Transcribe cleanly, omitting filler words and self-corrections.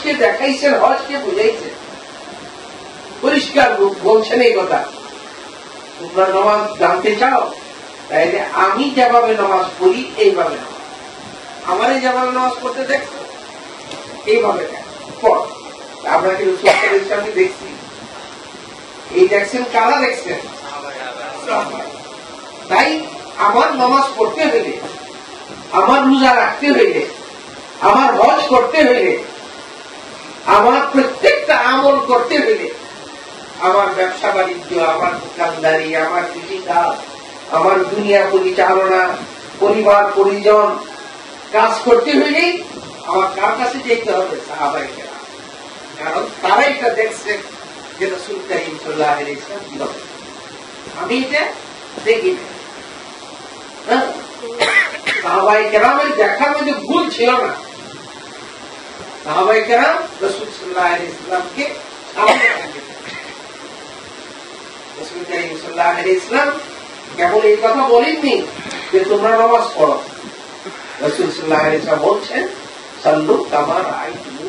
হজকে দেখাইছেন, হজকে বুঝাইছেন, পরিষ্কার বলছেন এই কথা। তোমরা নামাজ জানতে চাও, তাইলে আমি যেভাবে নামাজ পড়ি এইভাবে নামাজ, আমারই যেভাবে নামাজ পড়তে দেখছো এইভাবে পড়। আমরা কিন্তু ইসলামকে দেখছি, এই দেখছেন কারা দেখছেন? তাই আমার নামাজ পড়তে হইলে, আমার রোজা রাখতে হইলে, আমার হজ করতে হইলে, আমার প্রত্যেকটা আমল করতে হইলে, আমার ব্যবসা বাণিজ্য, আমার দোকানদারি, আমার কৃষিকাজ, আমার দুনিয়া পরিচালনা, পরিবার পরিজন কাজ করতে হইলেই আমার কার কাছে যেতে হবে? সাহাবায়ে কেরাম। কারণ তারা এটা দেখছে যে রাসূল কারীম সাল্লাল্লাহু আলাইহি ওয়াসাল্লাম কি করে। আমি এটা দেখি না। সাহাবায়ে কেরামের দেখার মধ্যে ভুল ছিল না। সাহাবায়ে কেরাম রাসূল সাল্লাল্লাহু আলাইহি ওয়াসাল্লামকে সামনে রাখতেন। রাসূল কারীম সাল্লাল্লাহু আলাইহি ওয়াসাল্লাম কেবল এই কথা বলেননি যে তোমরা নামাজ পড়ো। রাসূল সাল্লাল্লাহু আলাইহি ওয়াসাল্লাম বলছেন সাল্লু কামা রাআইতুমুনি